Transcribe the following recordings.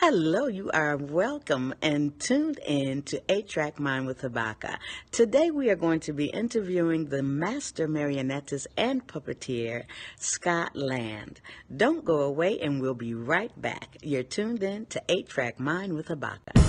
Hello, you are welcome and tuned in to 8-Track Mind with HABAKA. Today we are going to be interviewing the Master Marionettes and Puppeteer, Scott Land. Don't go away and we'll be right back. You're tuned in to 8-Track Mind with HABAKA.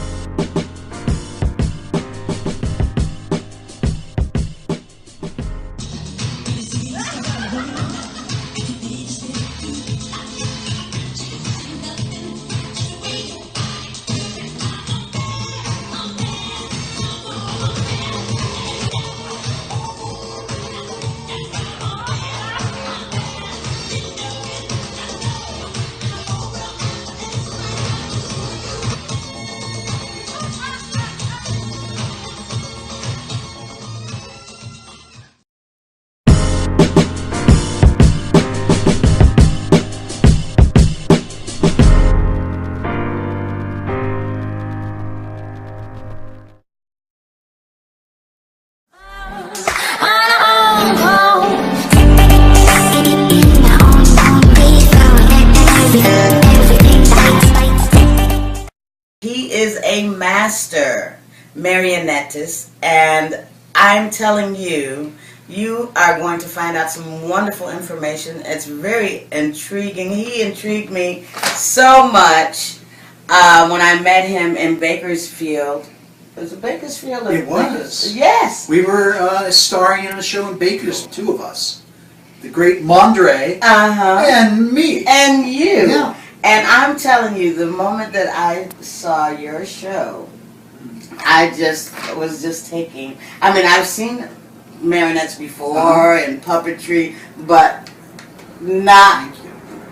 He is a master marionettist, and I'm telling you, you are going to find out some wonderful information. It's very intriguing. He intrigued me so much when I met him in Bakersfield. Was it Bakersfield? It was. Yes. We were starring in a show in Bakersfield, two of us. The great Mondre and me. And you. Yeah. And I'm telling you, the moment that I saw your show, I was just taking. I mean, I've seen marionettes before and puppetry, but not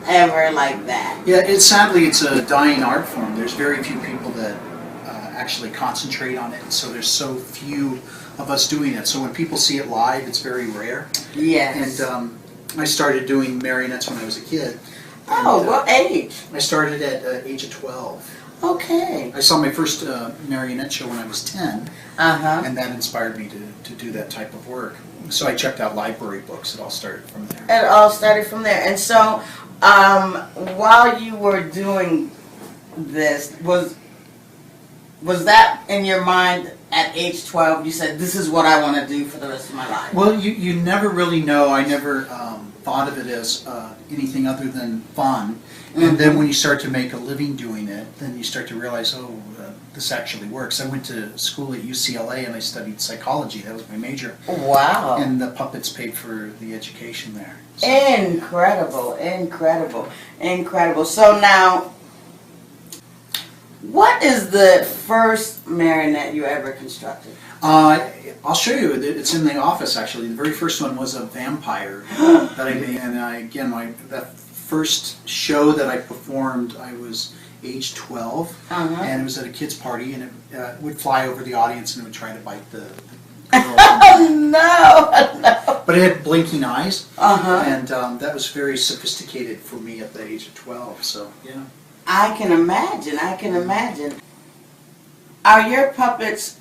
ever like that. Yeah, sadly it's a dying art form. There's very few people that actually concentrate on it, and so there's so few of us doing it. So when people see it live, it's very rare. Yes. And I started doing marionettes when I was a kid. Oh, what age? I started at age of 12. Okay. I saw my first marionette show when I was 10, and that inspired me to do that type of work. So I checked out library books. It all started from there. It all started from there. And so, while you were doing this, was that in your mind at age 12? You said, this is what I want to do for the rest of my life. Well, you never really know. I never thought of it as anything other than fun. And then when you start to make a living doing it, then you start to realize, this actually works. I went to school at UCLA and I studied psychology. That was my major. Wow. And the puppets paid for the education there. So. Incredible, incredible, incredible. So now, what is the first marionette you ever constructed? I'll show you. It's in the office, actually. The very first one was a vampire that I made. And that first show that I performed, I was age 12. And it was at a kid's party, and it would fly over the audience and it would try to bite the girl. Oh, no! But it had blinking eyes. And that was very sophisticated for me at the age of 12. So, yeah. I can imagine. I can imagine. Are your puppets,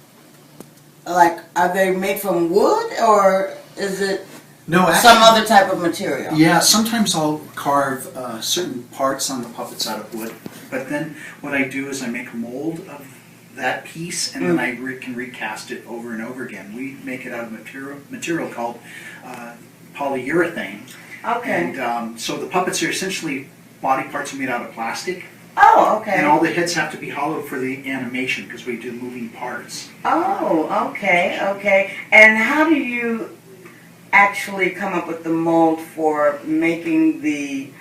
are they made from wood, or is it some other type of material? Yeah, sometimes I'll carve certain parts on the puppets out of wood, but then what I do is I make a mold of that piece, and then I can recast it over and over again. We make it out of material called polyurethane. Okay. And so the puppets are essentially body parts made out of plastic. Oh, okay. And all the heads have to be hollowed for the animation because we do moving parts. Oh, okay, okay. And how do you actually come up with the mold for making the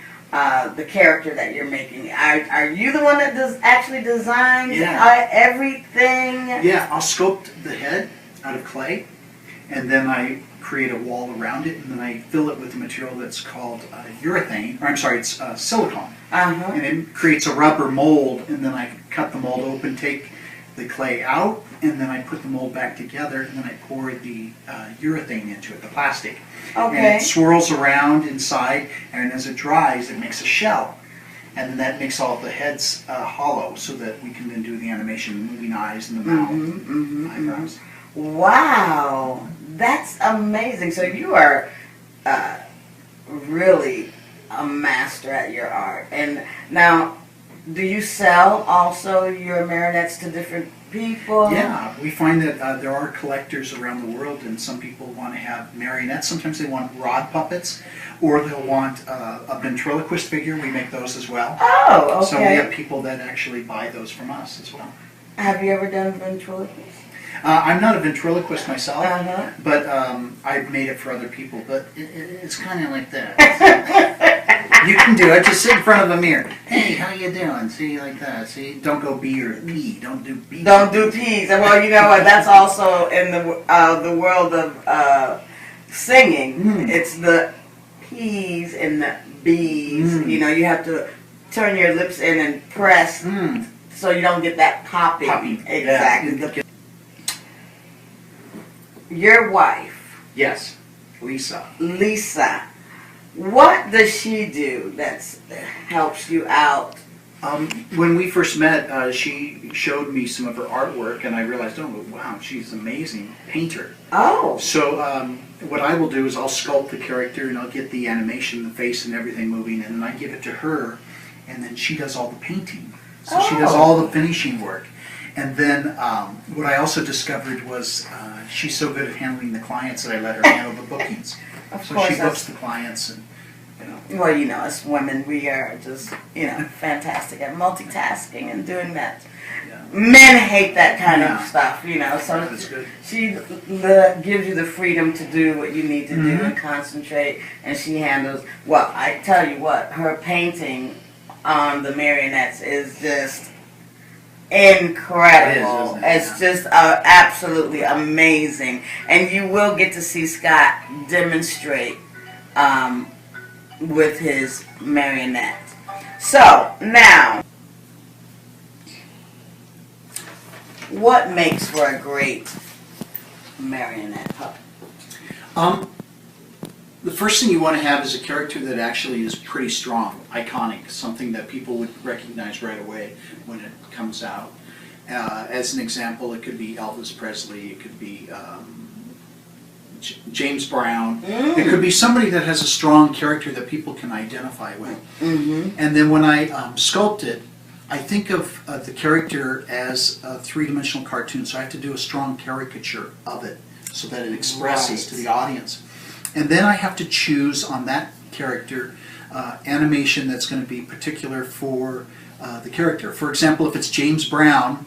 character that you're making? Are you the one that actually designs everything? Yeah, I'll sculpt the head out of clay, and then I create a wall around it, and then I fill it with a material that's called urethane, or I'm sorry, it's silicone. And it creates a rubber mold, and then I cut the mold open, take the clay out, and then I put the mold back together, and then I pour the urethane into it, the plastic. Okay. And it swirls around inside, and as it dries, it makes a shell. And then that makes all the heads hollow, so that we can then do the animation, moving eyes and the mouth, eyebrows. Wow, that's amazing. So you are really a master at your art. And now, do you sell also your marionettes to different people? Yeah, we find that there are collectors around the world, and some people want to have marionettes. Sometimes they want rod puppets, or they'll want a ventriloquist figure. We make those as well. Oh, okay. So we have people that actually buy those from us as well. Have you ever done ventriloquist? I'm not a ventriloquist myself, but I've made it for other people. But it's kind of like that. You can do it. Just sit in front of a mirror. Hey, how you doing? See, like that. See, don't go B or P. Don't do B. Don't do P's. Well, you know what? That's also in the world of singing. It's the P's and the B's. You know, you have to turn your lips in and press so you don't get that popping. Exactly. Yeah. Your wife. Yes, Lisa. Lisa. What does she do that helps you out? When we first met, she showed me some of her artwork, and I realized, oh, wow, she's an amazing painter. Oh. So what I will do is I'll sculpt the character, and I'll get the animation, the face, and everything moving, and then I give it to her, and then she does all the painting. So she does all the finishing work. And then what I also discovered was she's so good at handling the clients that I let her handle the bookings. So she books the clients, and Well, you know, as women, we are just, fantastic at multitasking and doing that. Yeah. Men hate that kind of stuff, so That's good. she gives you the freedom to do what you need to do and concentrate, and she handles, well, I tell you what, her painting on the marionettes is just incredible. It is, It's just absolutely amazing, and you will get to see Scott demonstrate with his marionette. So now, what makes for a great marionette puppet? The first thing you want to have is a character that actually is pretty strong, iconic, something that people would recognize right away when it comes out. As an example, it could be Elvis Presley, it could be James Brown. It could be somebody that has a strong character that people can identify with. And then when I sculpt it, I think of the character as a three-dimensional cartoon, so I have to do a strong caricature of it so that it expresses to the audience. And then I have to choose on that character animation that's going to be particular for the character. For example, if it's James Brown,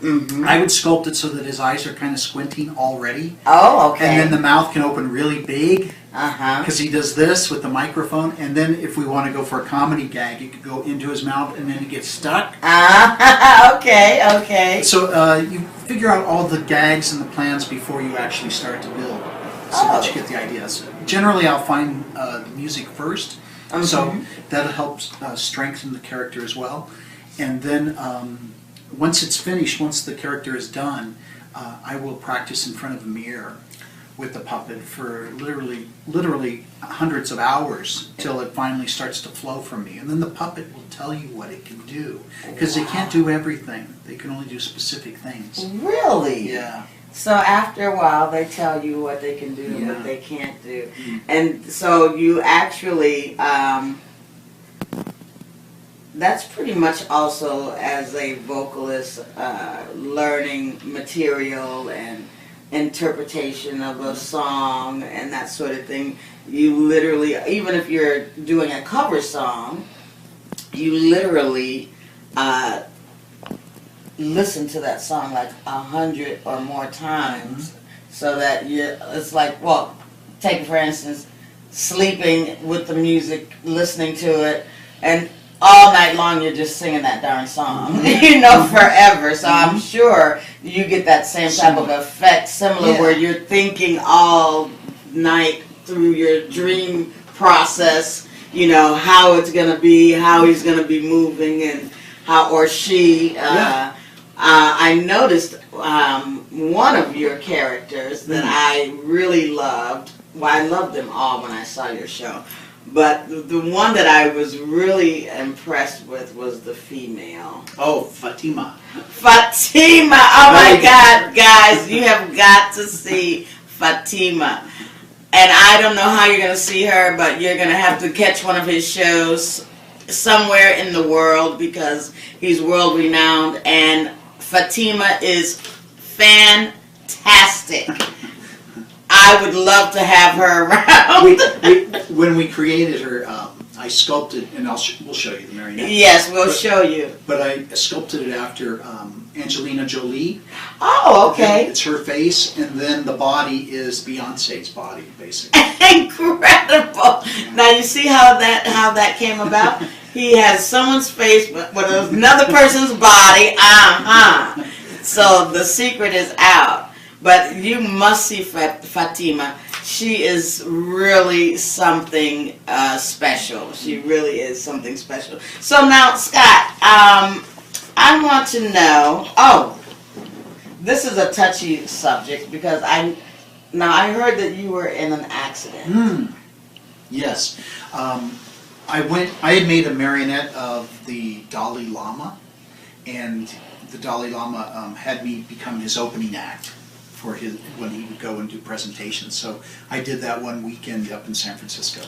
I would sculpt it so that his eyes are kind of squinting already. Oh, okay. And then the mouth can open really big because he does this with the microphone. And then if we want to go for a comedy gag, it could go into his mouth and then it gets stuck. Okay. So you figure out all the gags and the plans before you actually start to build, so that you get the ideas. Generally, I'll find the music first, so that helps strengthen the character as well. And then once it's finished, once the character is done, I will practice in front of a mirror with the puppet for literally hundreds of hours till it finally starts to flow from me. And then the puppet will tell you what it can do, because they can't do everything. They can only do specific things. Really? Yeah. So after a while, they tell you what they can do and what they can't do. And so you actually, that's pretty much also as a vocalist, learning material and interpretation of a song and that sort of thing. You literally, even if you're doing a cover song, you literally listen to that song like 100 or more times, so that it's like, well, take for instance, sleeping with the music, listening to it, and all night long you're just singing that darn song, forever. So I'm sure you get that same type of effect, similar, where you're thinking all night through your dream process, how it's going to be, how he's going to be moving, and how, or she, I noticed one of your characters that I really loved. Well, I loved them all when I saw your show, but the one that I was really impressed with was the female. Oh, Fatima. Fatima! Oh my God, guys, you have got to see Fatima. And I don't know how you're going to see her, but you're going to have to catch one of his shows. somewhere in the world because he's world renowned, and Fatima is fantastic. I would love to have her around. When we created her, I sculpted, and we'll show you the marionette. Yes, we'll show you. But I sculpted it after Angelina Jolie. Oh, okay. It's her face, and then the body is Beyonce's body, basically. Incredible. Now you see how that came about? He has someone's face with another person's body. So the secret is out. But you must see Fatima. She is really something special. She really is something special. So now, Scott, I want to know. Oh, this is a touchy subject because I heard that you were in an accident. Yes, I had made a marionette of the Dalai Lama, and the Dalai Lama had me become his opening act for when he would go and do presentations. So I did that one weekend up in San Francisco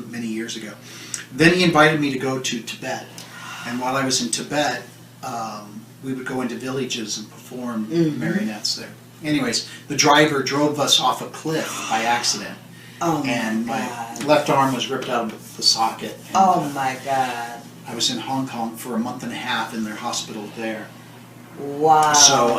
many years ago. Then he invited me to go to Tibet, and while I was in Tibet, we would go into villages and perform marionettes there. Anyways, the driver drove us off a cliff by accident, and my left arm was ripped out of the socket. And, my God! I was in Hong Kong for a month and a half in their hospital there. Wow. So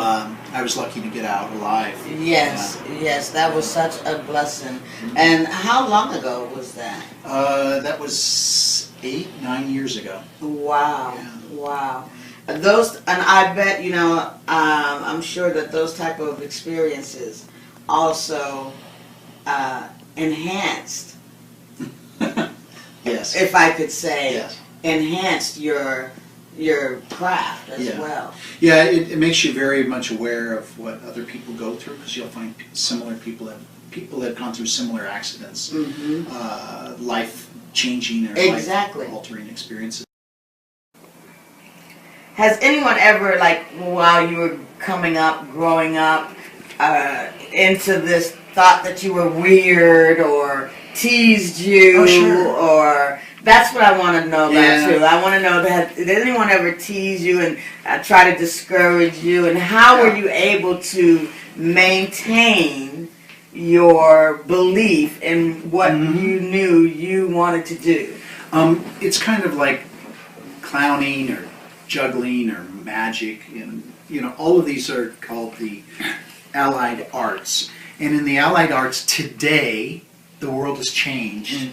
I was lucky to get out alive. Yes, yes, that was such a blessing. And how long ago was that? That was 8-9 years ago. Wow, Yeah. wow. And I bet, I'm sure that those type of experiences also enhanced, Yes. if I could say, Yes. enhanced your craft as well. Yeah, it makes you very much aware of what other people go through, because you'll find similar people that have gone through similar accidents, life-changing or life-altering experiences. Has anyone ever, while you were growing up, into this, thought that you were weird or teased you? Oh, sure. Or that's what I want to know about too. I want to know, did anyone ever tease you and try to discourage you, and how were you able to maintain your belief in what you knew you wanted to do? It's kind of like clowning or juggling or magic, and all of these are called the allied arts. And in the allied arts today, the world has changed,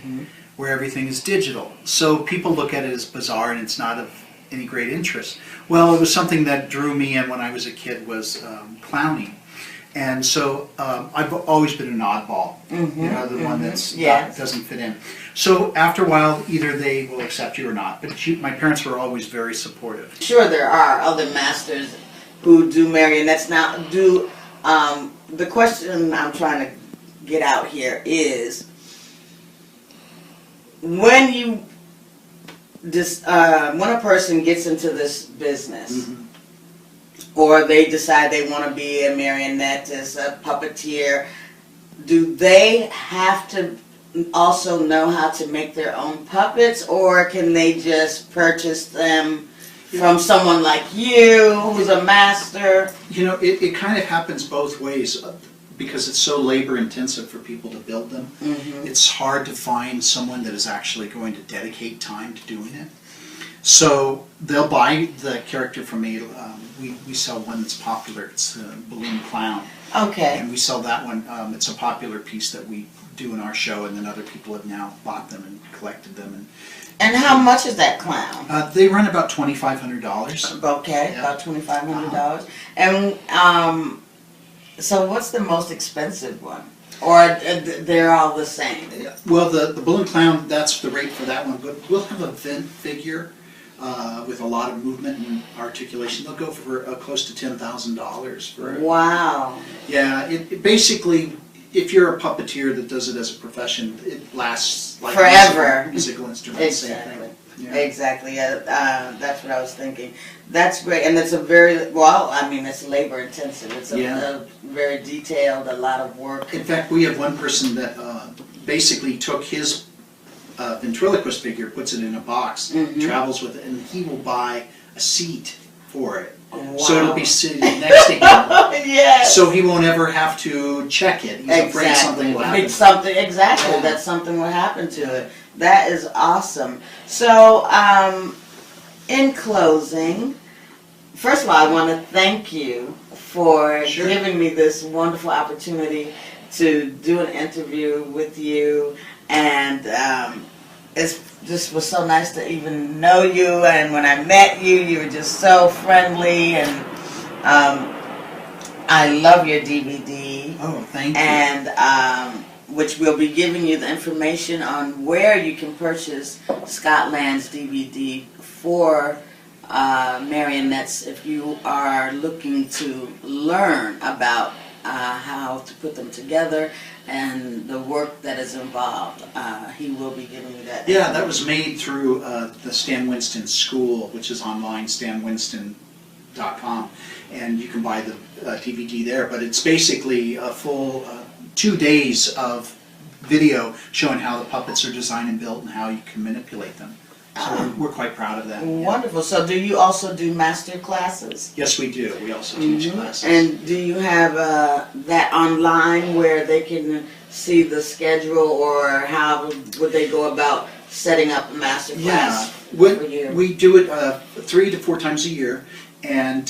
where everything is digital. So people look at it as bizarre, and it's not of any great interest. Well, it was something that drew me in when I was a kid, was clowning. And so I've always been an oddball, the one that doesn't fit in. So after a while, either they will accept you or not. But my parents were always very supportive. Sure, there are other masters who do marionettes. Now, the question I'm trying to get out here is, when a person gets into this business, or they decide they want to be a marionettist, a puppeteer, do they have to also know how to make their own puppets, or can they just purchase them from someone like you, who's a master? It kind of happens both ways, because it's so labor intensive for people to build them. It's hard to find someone that is actually going to dedicate time to doing it. So they'll buy the character from me. We sell one that's popular. It's a balloon clown. Okay. And we sell that one. It's a popular piece that we do in our show, and then other people have now bought them and collected them. And how much is that clown? They run about $2,500. Okay, about $2,500. And so what's the most expensive one? Or they're all the same? Well, the balloon clown, that's the rate for that one. But we'll have a vent figure with a lot of movement and articulation. They'll go for close to $10,000 for it. Wow. Yeah, it basically, if you're a puppeteer that does it as a profession, it lasts like forever. Musical instruments. Exactly. Same thing. Yeah. Exactly. That's what I was thinking. That's great, and it's it's labor intensive. It's a very detailed, a lot of work. In fact, we have one person that basically took his a ventriloquist figure, puts it in a box, travels with it, and he will buy a seat for it. Wow. So it'll be sitting next to him. Yes. So he won't ever have to check it. He's afraid something will happen. Exactly, Yeah. that something will happen to it. That is awesome. So, in closing, first of all, I want to thank you for giving me this wonderful opportunity to do an interview with you, and it's just was so nice to even know you, and when I met you, you were just so friendly, and I love your DVD. Oh, thank you. And which we'll be giving you the information on where you can purchase Scott Land's DVD for marionettes if you are looking to learn about how to put them together and the work that is involved. He will be giving you that. Yeah, that was made through the Stan Winston School, which is online, stanwinston.com, and you can buy the DVD there. But it's basically a full 2 days of video showing how the puppets are designed and built and how you can manipulate them. So we're quite proud of that. Wonderful. So do you also do master classes? Yes, we do. We also teach classes. And do you have that online where they can see the schedule, or how would they go about setting up a master class for you? We do it 3 to 4 times a year, and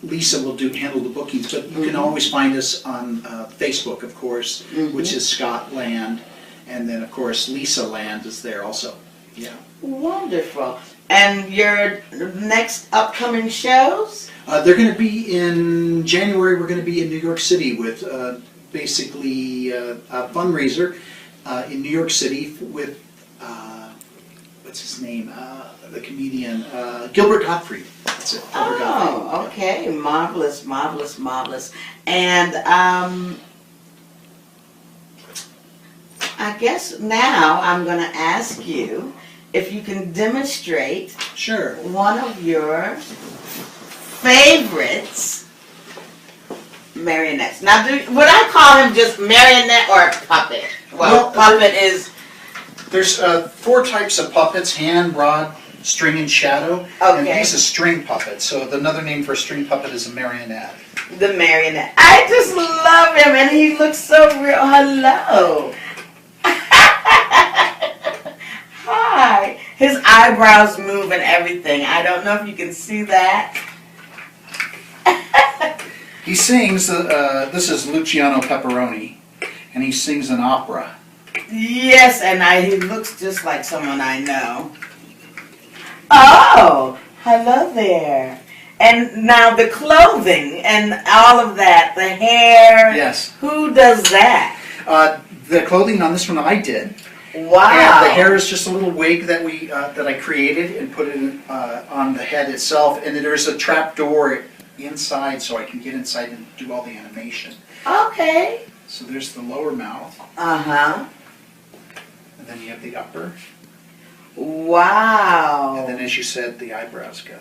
Lisa will handle the bookings, but you can always find us on Facebook, of course, which is Scott Land, and then of course Lisa Land is there also. Yeah. Wonderful. And your next upcoming shows? They're going to be in January. We're going to be in New York City with basically a fundraiser in New York City with what's his name? The comedian Gilbert Gottfried. That's it. Gilbert Gottfried. Okay. Marvelous, marvelous, marvelous. And I guess now I'm going to ask you if you can demonstrate one of your favorites marionettes. Now, would I call him just marionette or puppet? Well, puppet is... There's 4 types of puppets: hand, rod, string, and shadow. Okay. And he's a string puppet. So another name for a string puppet is a marionette. The marionette. I just love him, and he looks so real. Hello. Hi. His eyebrows move and everything. I don't know if you can see that. He sings, this is Luciano Pepperoni, and he sings an opera. Yes, and he looks just like someone I know. Oh, hello there. And now the clothing and all of that, the hair. Yes. Who does that? The clothing on this one I did. Wow. And the hair is just a little wig that that I created and put it on the head itself. And then there's a trap door inside, so I can get inside and do all the animation. Okay. So there's the lower mouth. Uh-huh. And then you have the upper. Wow. And then, as you said, the eyebrows go.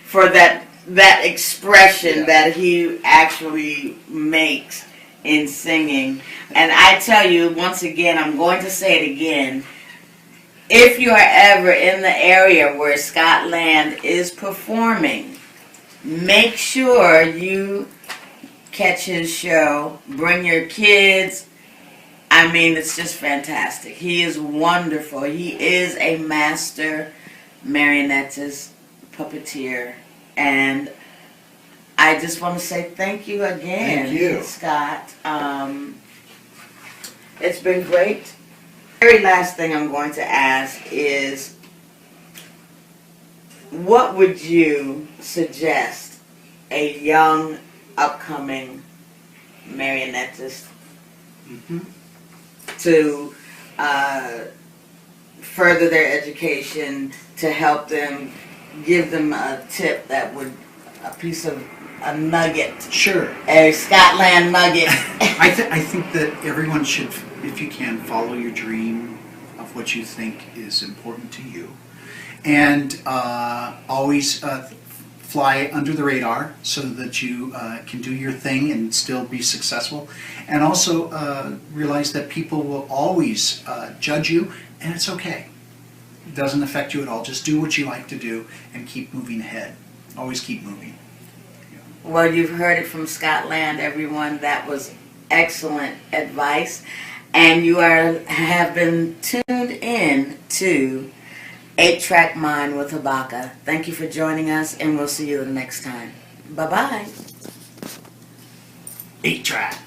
For that expression that he actually makes in singing. And I tell you, once again, I'm going to say it again, if you are ever in the area where Scott Land is performing, make sure you catch his show, bring your kids. I mean, it's just fantastic. He is wonderful. He is a master marionettist, puppeteer, and I just want to say thank you again, thank you, Scott. It's been great. The very last thing I'm going to ask is, what would you suggest a young, upcoming marionettist to further their education, to help them, give them a tip that would, a nugget. Sure. A Scott Land nugget. I think that everyone should, if you can, follow your dream of what you think is important to you. And always fly under the radar so that you can do your thing and still be successful. And also realize that people will always judge you, and it's okay. It doesn't affect you at all. Just do what you like to do and keep moving ahead. Always keep moving. Well, you've heard it from Scott Land, everyone. That was excellent advice. And you have been tuned in to 8-Track Mind with HABAKA. Thank you for joining us, and we'll see you the next time. Bye-bye. 8-Track.